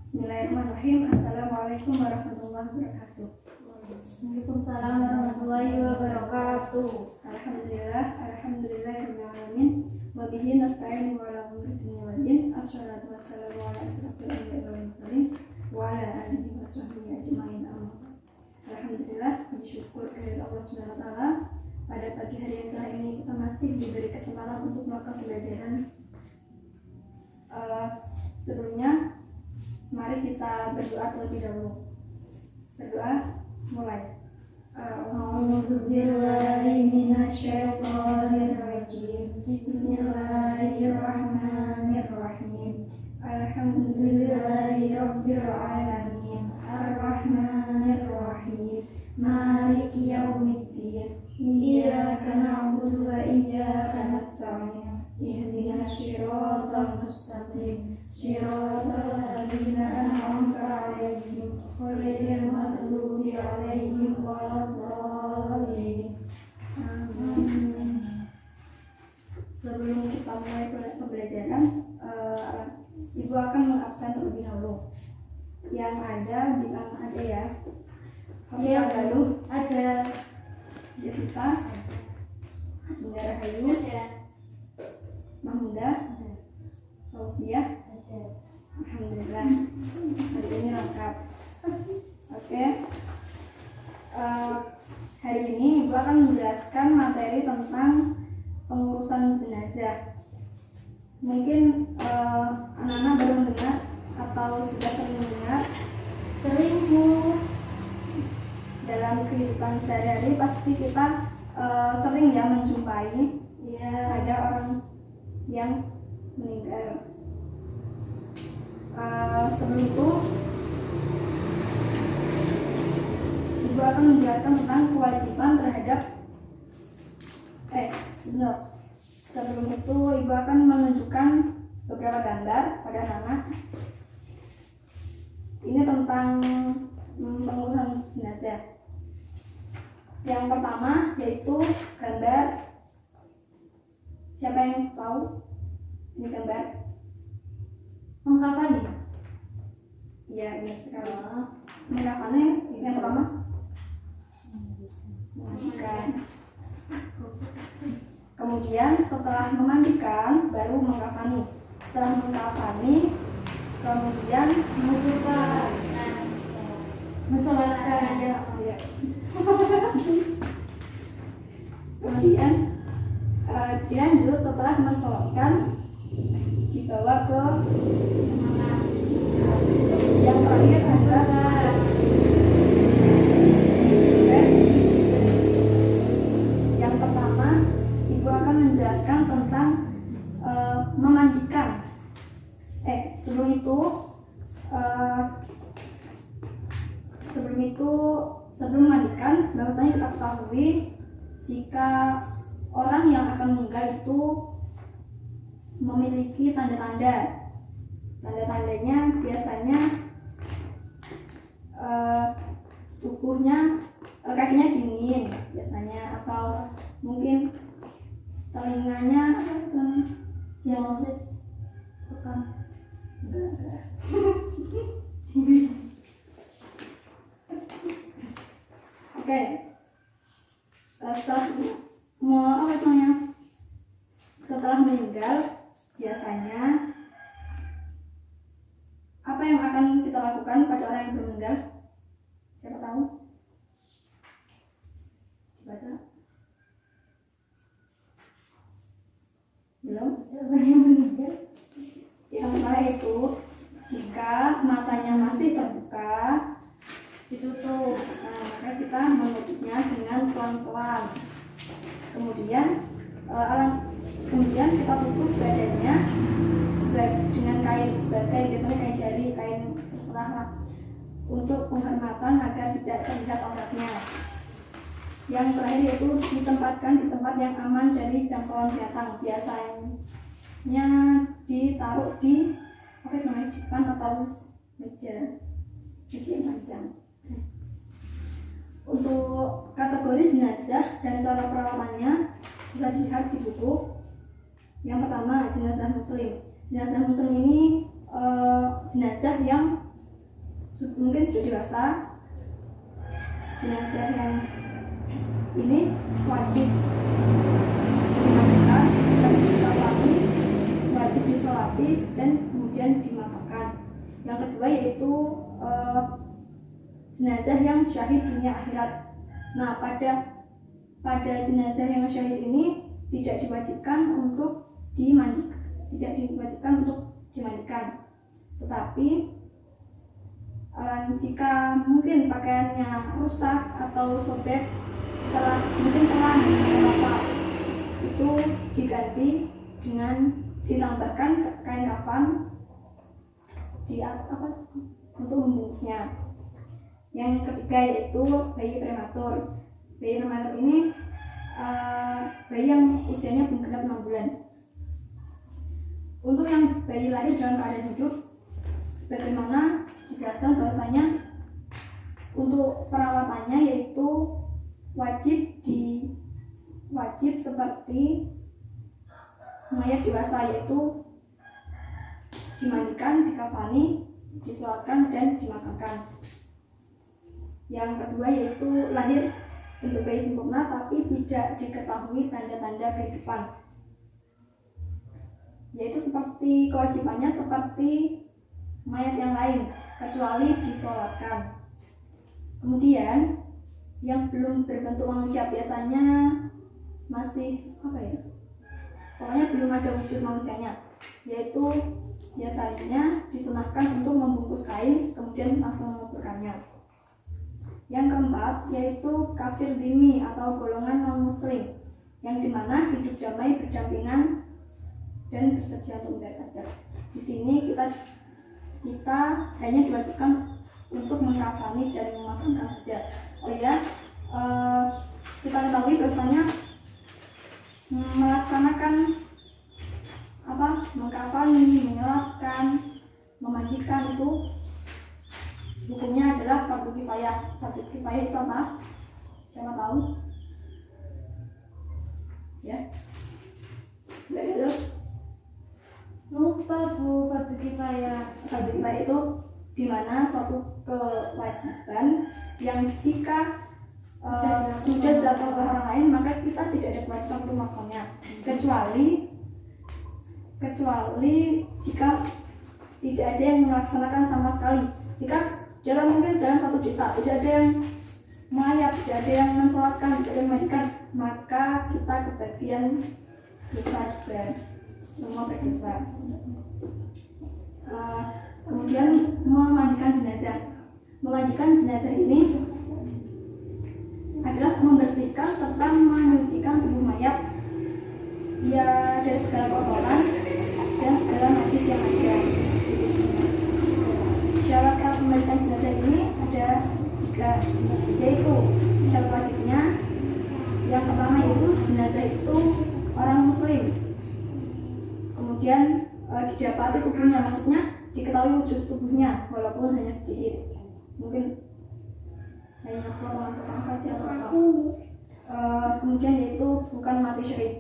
Bismillahirrahmanirrahim. Assalamualaikum warahmatullahi wabarakatuh. Waalaikumsalam warahmatullahi wabarakatuh. Alhamdulillahirabbil alamin. Wa bihi nasta'inu ala umuri dunya wad din. Assalatu wassalamu ala asyrofil anbiya'i wal mursalin wa ala alihi wa sahbihi ajmain. Alhamdulillah, puji syukur kepada Allah Subhanahu wa taala. Pada pagi hari yang cerah ini kita masih diberi kesempatan untuk melakukan pembelajaran. Sebelumnya mari kita berdoa terlebih dahulu. Berdoa, mulai. A'udzu billahi minasyaitonir rajim. Bismillahirrahmanirrahim. Alhamdulillahi rabbil alamin. Ar-rahmanir rahim. Maliki yaumiddin. Iyyaka na'budu wa iyyaka nasta'in. Ihdinas siratal mustaqim. Shiratal ladzina an'amta 'alaihim ghairil maghdubi 'alaihim waladdallin. Amin. Sebelum kita mulai pembelajaran, Ibu akan mengabsen terlebih dahulu. Yang ada bilang ada ya. Ya, Lalu ada Devita, Dinda Rahayu, Mahmuda, Fauziah. Alhamdulillah, hari ini lengkap. Oke. Hari ini Ibu akan menjelaskan materi tentang pengurusan jenazah. Mungkin anak-anak baru mendengar atau sudah sering mendengar. sering Bu. Dalam kehidupan sehari-hari pasti kita sering ya menjumpai ada orang yang meninggal. Sebelum itu Ibu akan menjelaskan tentang kewajiban terhadap sebelum itu Ibu akan menunjukkan beberapa gambar pada anak. Ini tentang pengurusan jenazah. Yang pertama yaitu gambar. Siapa yang tahu ini gambar? Mengkapan ya? Iya, benar sekali. Mengkapannya yang pertama? Memandikan. Kemudian setelah memandikan baru mengkafani. Setelah mengkafani kemudian Mengucapkan, mensolatkan ya. Kemudian dilanjut setelah mensolatkan dibawa ke mana? Yang terakhir adalah yang pertama Ibu akan menjelaskan tentang memandikan. Sebelum memandikan, bahwasanya kita ketahui jika orang yang akan meninggal itu memiliki tanda-tanda. Tanda-tandanya biasanya tubuhnya, kakinya dingin biasanya, atau mungkin telinganya Diagnosis bukan enggak. Oke. Setelah meninggal biasanya apa yang akan kita lakukan pada orang yang meninggal? Siapa tahu? Baca. Belum? yang meninggal. Yang pertama itu jika matanya masih terbuka ditutup, maka kita menutupnya dengan pelan-pelan. Kemudian kita tutup badannya dengan kain sebagai biasanya kain jari, kain terserah lah, untuk penghormatan agar tidak terlihat auratnya. Yang terakhir yaitu ditempatkan di tempat yang aman dari jangkauan binatang. Biasanya ditaruh di depan atau meja yang panjang. Untuk kategori jenazah dan cara perawatannya bisa dilihat di buku. Yang pertama, jenazah muslim. Jenazah muslim ini jenazah yang mungkin sudah dewasa, jenazah yang ini wajib dimandikan, wajib disolati dan kemudian dimakamkan. Yang kedua yaitu jenazah yang syahid dunia akhirat. Nah, pada jenazah yang syahid ini tidak diwajibkan untuk dimandikan, tetapi jika mungkin pakaiannya rusak atau sobek setelah mungkin telan atau apa, itu diganti dengan ditambahkan kain kafan untuk membungkusnya. Yang ketiga yaitu bayi prematur. Bayi prematur ini bayi yang usianya belum genap 6 bulan. Untuk yang bayi lahir dalam keadaan hidup, sebagaimana dijelaskan bahwasanya untuk perawatannya yaitu wajib seperti mayat dewasa, yaitu dimandikan, dikafani, disolatkan dan dimakamkan. Yang kedua yaitu lahir bentuk bayi sempurna tapi tidak diketahui tanda-tanda kehidupan, yaitu seperti kewajibannya seperti mayat yang lain kecuali disolatkan. Kemudian yang belum berbentuk manusia biasanya masih pokoknya belum ada wujud manusianya, yaitu biasanya disunahkan untuk membungkus kain kemudian langsung menguburkannya. Yang keempat yaitu kafir dhimmi atau golongan non muslim, yang dimana hidup damai berdampingan dan bersedia untuk membayar pajak. Di sini kita hanya diwajibkan untuk mengkafani dan memakamkan saja. Kita ketahui bahwasanya melaksanakan mengkafani, menyolatkan, memandikan itu hukumnya adalah fardu kifayah. Fardu kifayah itu apa? Siapa tahu? Ya. Lupa Bu, fardu kifayah. Fardu kifayah itu di mana suatu kewajiban yang jika sudah dilakukan oleh orang lain maka kita tidak ada kewajiban untuk melakukannya, kecuali jika tidak ada yang melaksanakan sama sekali. Jika dalam satu desa tidak ada yang melayat, tidak ada yang mensolatkan, tidak ada yang memandikan, maka kita kebagian dosa juga, semua berdosa. Kemudian memandikan jenazah ini adalah membersihkan serta menyucikan tubuh mayat ya dari segala kotoran dan segala najis yang ada. Syarat memandikan jenazah ini ada 3, yaitu syarat wajibnya. Yang pertama yaitu jenazah itu orang muslim, kemudian didapati tubuhnya, maksudnya diketahui wujud tubuhnya walaupun hanya sedikit, mungkin hanya potongan-potongan saja atau apa. Kemudian yaitu bukan mati syahid.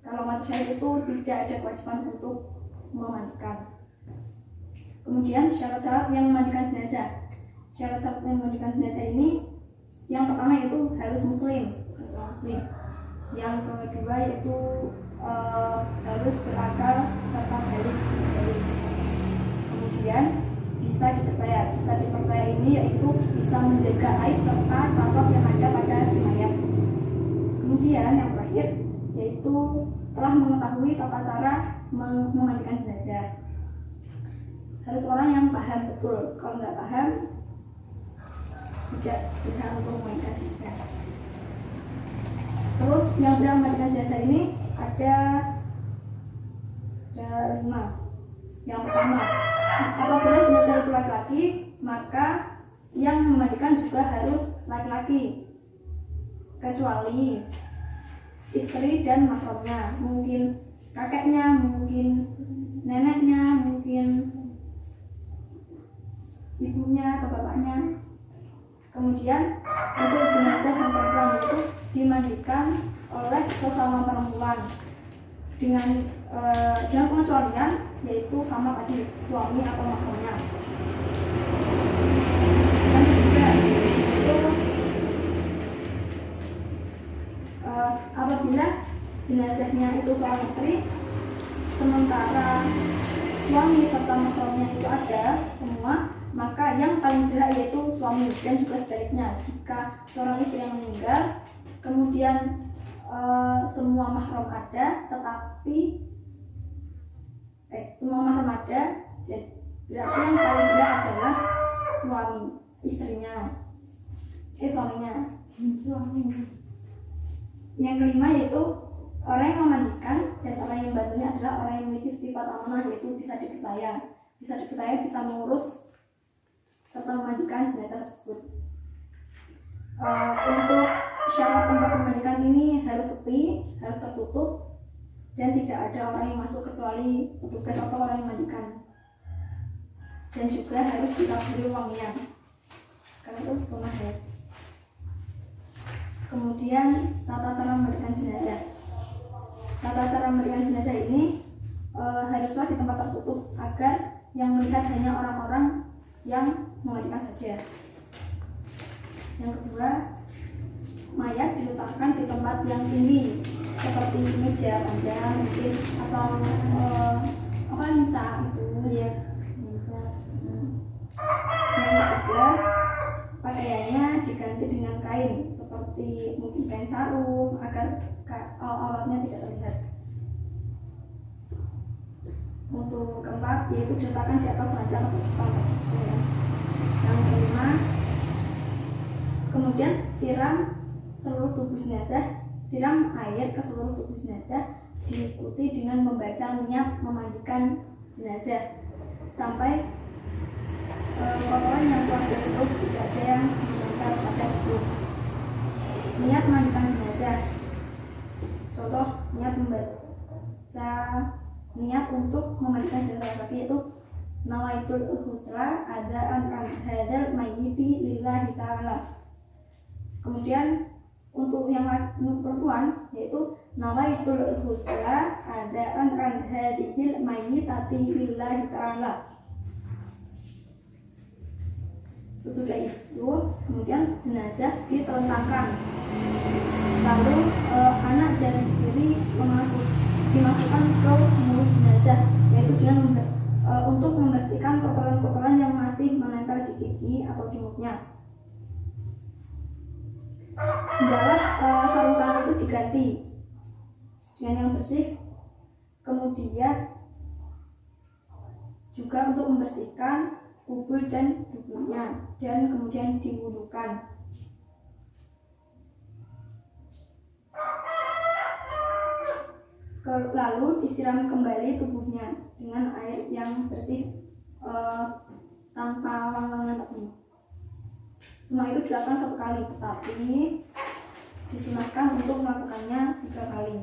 Kalau mati syahid itu tidak ada kewajiban untuk memandikan. Kemudian syarat-syarat yang memandikan jenazah. Syarat-syarat yang memandikan jenazah ini yang pertama yaitu harus muslim. Yang kedua yaitu harus berakal serta balik. Kemudian bisa dipercaya ini yaitu bisa menjaga aib serta cacat yang ada pada si mayat. Kemudian yang terakhir yaitu telah mengetahui tata cara memandikan jenazah. Harus orang yang paham betul. Kalau nggak paham tidak berhak untuk memandikan jenazah. Terus yang berhak memandikan jenazah ini ada 5. Yang pertama, apabila jenazah itu laki-laki, maka yang memandikan juga harus laki-laki, kecuali istri dan mahramnya, mungkin kakeknya, mungkin neneknya, mungkin ibunya atau bapaknya. Kemudian untuk jenazah yang perempuan itu dimandikan oleh sesama perempuan dengan pengecualian yaitu sama tadi suami atau mahramnya. suami serta mahramnya itu ada semua, maka yang paling berhak yaitu suami. Dan juga sebaliknya, jika seorang istri yang meninggal kemudian semua mahram ada tetapi semua mahram ada, berarti yang paling berhak adalah suami, istrinya, suaminya. Yang kelima yaitu orang yang memandikan, dan orang yang membantunya adalah orang yang memiliki sifat amanah, yaitu bisa dipercaya, bisa mengurus serta memandikan jenazah tersebut. Untuk syarat tempat pemandikan ini harus sepi, harus tertutup, dan tidak ada orang yang masuk kecuali petugas atau orang yang memandikan. Dan juga harus ditaburi wangian, karena itu sunnah ya. Kemudian tata cara memandikan jenazah. Tata cara memandikan jenazah ini haruslah di tempat tertutup agar yang melihat hanya orang-orang yang memandikan saja. Yang kedua, mayat diletakkan di tempat yang tinggi seperti meja panjang mungkin, atau linca itu ya. Yang ketiga, pakaiannya diganti dengan kain seperti mungkin kain sarung agar auratnya tidak terlihat. Untuk keempat, yaitu diletakkan di atas meja atau tempat. Yang kelima, kemudian siram seluruh tubuh jenazah, siram air ke seluruh tubuh jenazah, diikuti dengan membaca niat memandikan jenazah sampai kotoran yang keluar dari tubuh tidak ada yang menempel pada tubuh. Niat memandikan jenazah, contoh niat membaca niat untuk memandikan jenazah laki yaitu nawaitul husra adaan an hadal mayyiti lillahi ta'ala. Kemudian untuk yang perempuan yaitu nawaitul husra adaan an hadhil mayyitati lillahi ta'ala. Sesudah itu kemudian jenazah diterentangkan, lalu anak jari kiri dimasukkan ke mulut jenazah, yaitu dengan untuk membersihkan kotoran-kotoran yang masih menempel di gigi atau di mulutnya. Hendaklah sarung tangan itu diganti dengan yang bersih. Kemudian juga untuk membersihkan kubur dan duburnya, dan kemudian diwudukan. Lalu disiram kembali tubuhnya dengan air yang bersih tanpa wangi-wangian tadi. Semua itu dilakukan 1 kali, tetapi disunahkan untuk melakukannya 3 kali.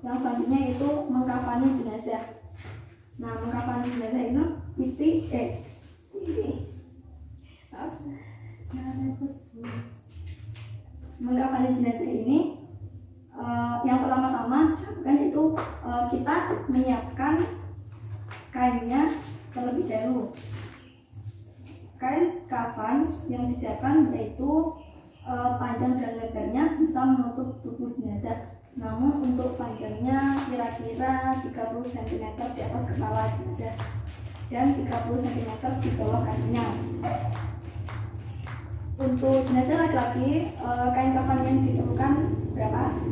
Yang selanjutnya itu mengkafani jenazah. Nah, mengkafani jenazah itu mengkafani jenazah ini yang pertama-tama dilakukan itu kita menyiapkan kainnya terlebih dahulu. Kain kafan yang disiapkan yaitu panjang dan lebarnya bisa menutup tubuh jenazah. Namun untuk panjangnya kira-kira 30 cm di atas kepala jenazah dan 30 cm di bawah kakinya. Untuk jenazah laki-laki, kain kafan yang diperlukan berapa?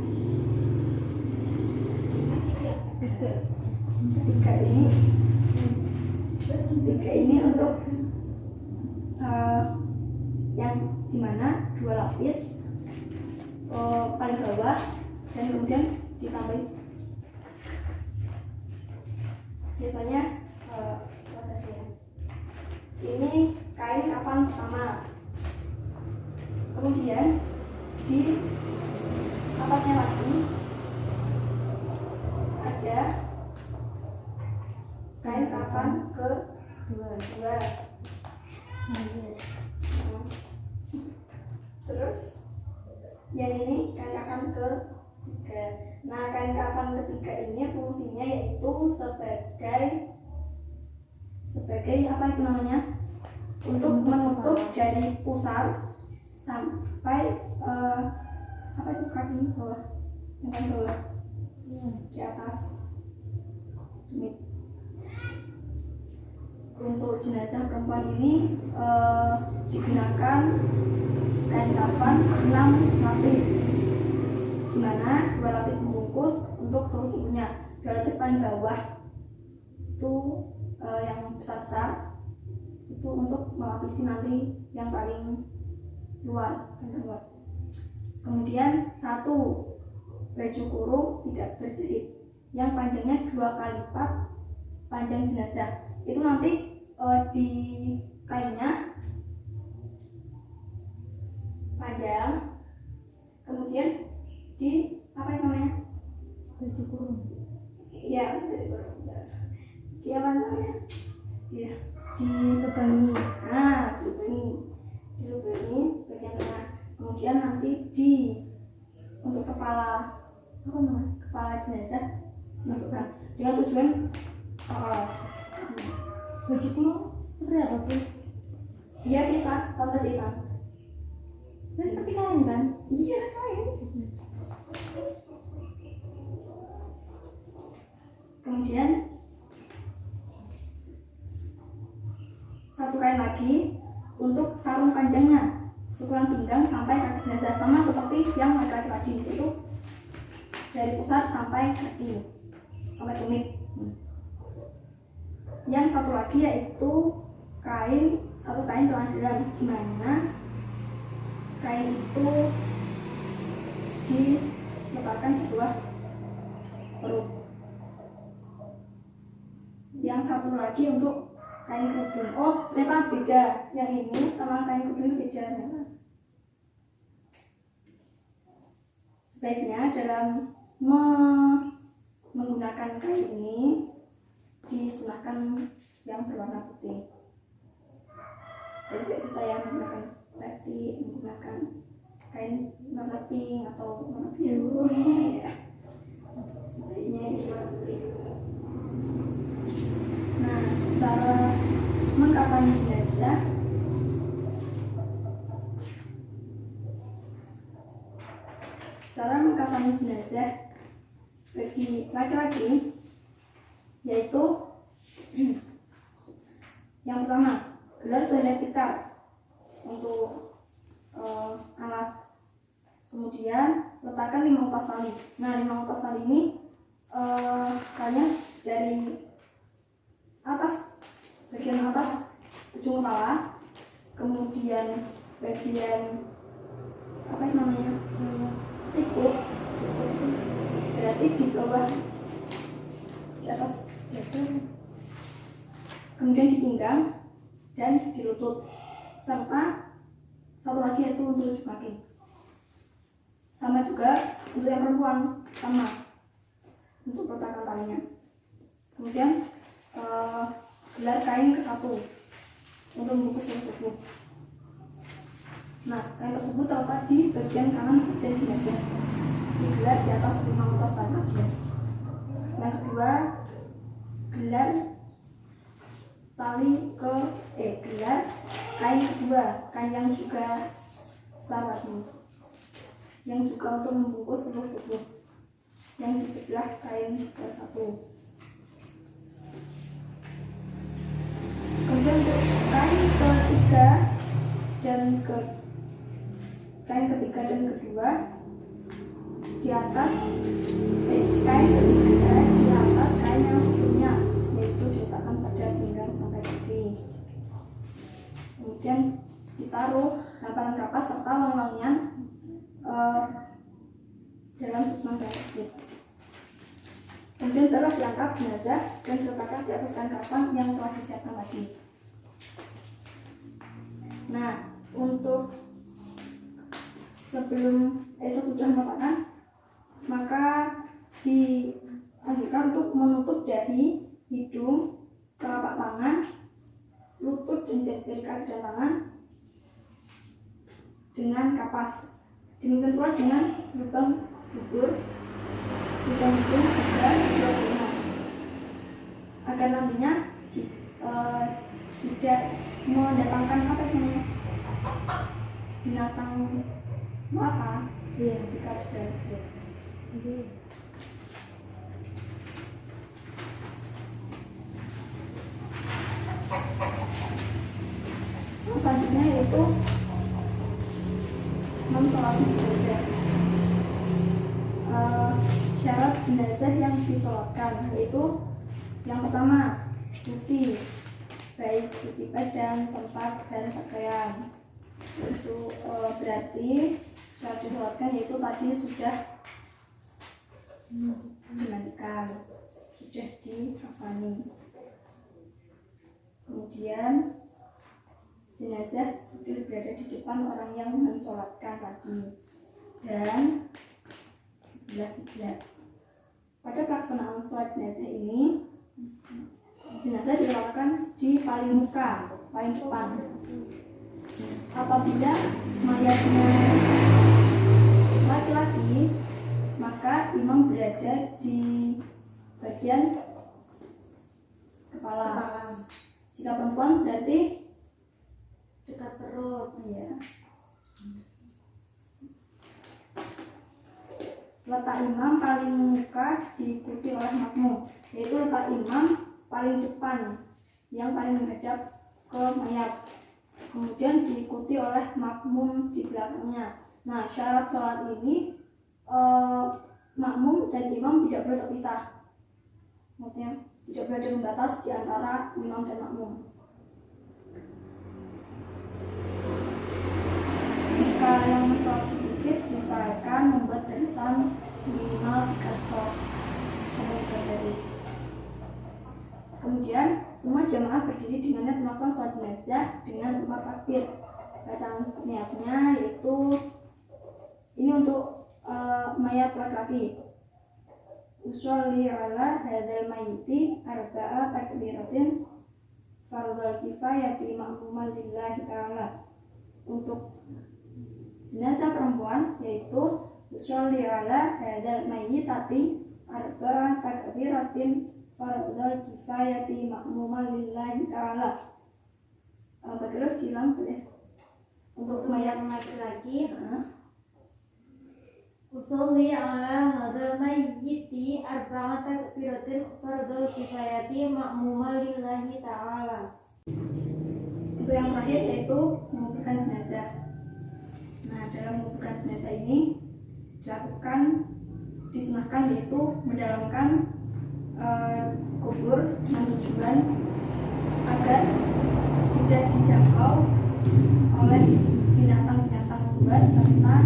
3 ini untuk yang dimana 2 lapis paling bawah, dan kemudian ditambahin biasanya ini kain kafan pertama. Kemudian di atasnya lagi ada kain kafan kedua. Terus yang ini kain kafan ketiga. Nah, kain kafan ketiga ini fungsinya yaitu sebagai apa itu namanya? Untuk menutup dari pusar sampai apa itu kaki bawah, yang bawah di atas. tumit. Untuk jenazah perempuan ini digunakan kain kafan 6 lapis, di mana 2 lapis membungkus untuk seluruh tubuhnya, 2 lapis paling bawah itu yang besar-besar itu untuk melapisi nanti yang paling luar. Kemudian 1 baju kurung tidak berjahit yang panjangnya 2 kali lipat panjang jenazah. Itu nanti di kainnya panjang, kemudian di apa yang namanya, Baju kurung. iya di apa namanya, iya Dilubangi. nah dilubangi bagian tengah. Kemudian nanti untuk kepala apa namanya, kepala jenazah masukkan dengan tujuan Baju kurung seperti apa tuh? iya bisa tanpa jahitan. Ini seperti kain kan? Iya kain. Kemudian 1 kain lagi untuk sarung panjangnya ukuran pinggang sampai kaki jenazah, sama seperti yang laki-laki tadi, itu dari pusat sampai kaki sampai tumit. Yang 1 lagi yaitu kain 1 kain celana dalam, di mana kain itu diletakkan di bawah perut. Yang 1 lagi untuk kain kerudung. Oh ternyata beda, yang ini sama kain kerudung itu beda. Sebaiknya dalam menggunakan kain ini disunahkan yang berwarna putih. Jadi tidak bisa yang menggunakan batik, menggunakan kain warna pink atau warna biru. Ya. Sebaiknya itu warna putih. Nah, cara mengkafani jenazah bagi laki-laki yaitu yang pertama, gelar selai tikar untuk alas. Kemudian letakkan 5 upas tali. Nah, 5 upas tali ini kayaknya dari bagian atas ujung kepala, kemudian bagian apa yang namanya, sikut berarti di bawah, di atas dada, kemudian di pinggang dan di lutut, serta 1 lagi yaitu untuk ujung kaki. Sama juga untuk yang perempuan, sama untuk peletakan talinya. Kemudian gelar kain ke-1 untuk membungkus seluruh tubuh. Nah, kain tersebut terletak di bagian kanan badan jenazah, digelar di atas 5 upas tali. Yang kedua, gelar kain kedua, kain yang juga sahabatmu, yang juga untuk membungkus seluruh tubuh, yang di sebelah kain ke-1. Kemudian untuk kain ketiga dan kedua di atas kain ketiga di atas kain yang sebelumnya, yaitu diletakkan pada pinggang sampai kaki. Kemudian ditaruh hamparan kapas serta wangi-wangian dalam susunan kain tersebut. Kemudian baru diangkat jenazah dan diletakkan di atas kain kafan yang telah disiapkan tadi. Nah, untuk sesudah meletakkan, maka dianjurkan untuk menutup dahi, hidung, telapak tangan, lutut dan jari-jari kaki dan tangan dengan kapas. Demikian pula dengan lubang dubur, lubang hidung juga dilakukan agar nantinya tidak mendatangkan apa namanya, binatang mata jika sudah. yaitu mensolati jenazah. Syarat jenazah yang disolatkan yaitu yang pertama suci, baik suci badan, tempat, dan pakaian. Itu berarti syarat disolatkan yaitu tadi sudah dimandikan, sudah dikafani. Kemudian jenazah sudah berada di depan orang yang mensolatkan tadi dan sebelah kiblat. Pada pelaksanaan sholat jenazah ini, jenazah diletakkan di paling muka, paling depan. Apabila mayatnya laki-laki, maka imam berada di bagian kepala. Jika perempuan berarti dekat perut. ya. Letak imam paling muka diikuti oleh makmum, yaitu letak imam paling depan yang paling menghadap ke mayat, kemudian diikuti oleh makmum di belakangnya. Nah, syarat sholat ini makmum dan imam tidak boleh terpisah, maksudnya tidak boleh ada pembatas di antara imam dan makmum. Jika yang sholat sedikit, diusahakan membuat barisan minimal 3 shaf. Kemudian semua jamaah berdiri dengan niat melakukan sholat jenazah dengan 4 takbir. Bacaan niatnya yaitu ini untuk mayat laki-laki. Usolli ala hadzal mayyiti arba'a takbiratin fardhu kifayati ma'muman lillahi ta'ala. Untuk jenazah perempuan yaitu usolli ala hadzal mayyitati arba'a takbiratin fardhu kifayati ma'muman lillahi ta'ala. Bagaimana diulang boleh? Untuk mayat laki-laki, usolli ala hadzal mayyiti arba'a takbiratin fardhu kifayati ma'muman lillahi ta'ala. Untuk yang terakhir yaitu menguburkan jenazah. Nah, dalam menguburkan jenazah ini disunahkan yaitu mendalamkan kubur dengan tujuan agar tidak dijangkau oleh binatang-binatang buas serta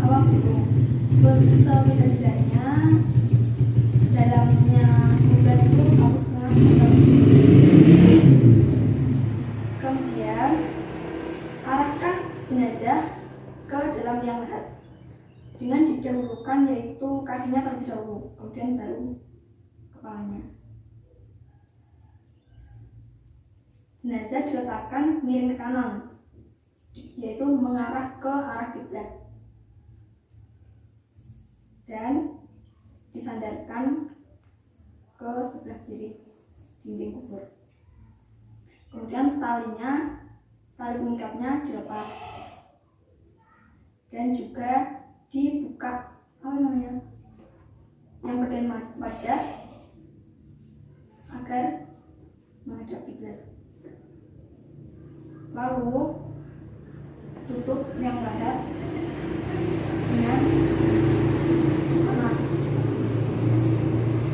awak burung. Setidaknya dalamnya kubur itu 1,5 meter. Kemudian arahkan jenazah ke dalam liang lahat dengan didahulukan yaitu kakinya terlebih dahulu, kemudian baru kepalanya. Jenazah diletakkan miring ke kanan, yaitu mengarah ke arah kiblat, dan disandarkan ke sebelah kiri dinding kubur. Kemudian tali pengikatnya dilepas dan juga dibuka yang bagian wajah agar menghadap kiblat. Lalu tutup yang lahat dengan tanah.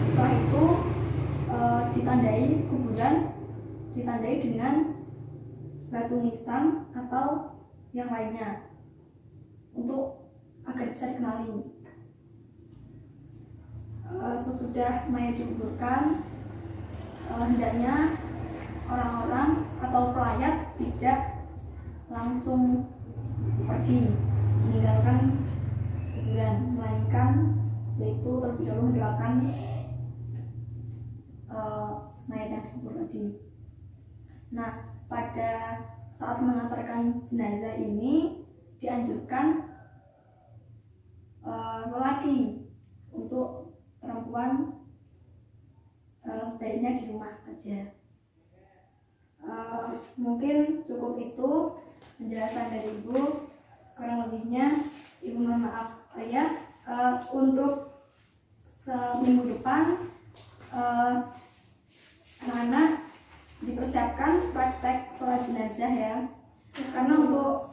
Setelah itu ditandai kuburan, ditandai dengan batu nisan atau yang lainnya untuk agar bisa dikenali. Sesudah mayat dikuburkan, hendaknya orang-orang atau pelayat tidak langsung pergi meninggalkan kuburan, melainkan yaitu terlebih dahulu meninggalkan mayat yang dikubur tadi. Nah, pada saat mengantarkan jenazah ini dianjurkan lelaki, untuk perempuan sebaiknya di rumah saja. Mungkin cukup itu penjelasan dari Ibu. Kurang lebihnya Ibu mohon maaf ya. Untuk seminggu depan anak-anak dipersiapkan praktek sholat jenazah ya. Karena untuk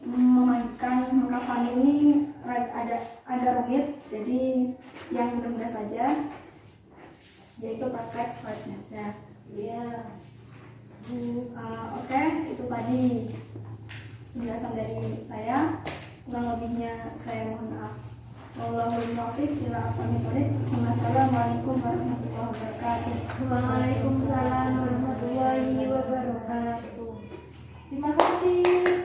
memandikan mengkafani ini ada agak rumit, jadi yang mudah-mudah saja, yaitu praktek sholat jenazah. Iya. Oke, itu tadi penjelasan dari saya. Kurang lebihnya saya mohon maaf. Wallahul muwaffiq ila aqwamit thoriq. Wassalamualaikum warahmatullahi wabarakatuh. Waalaikumsalam warahmatullahi wabarakatuh. Terima kasih.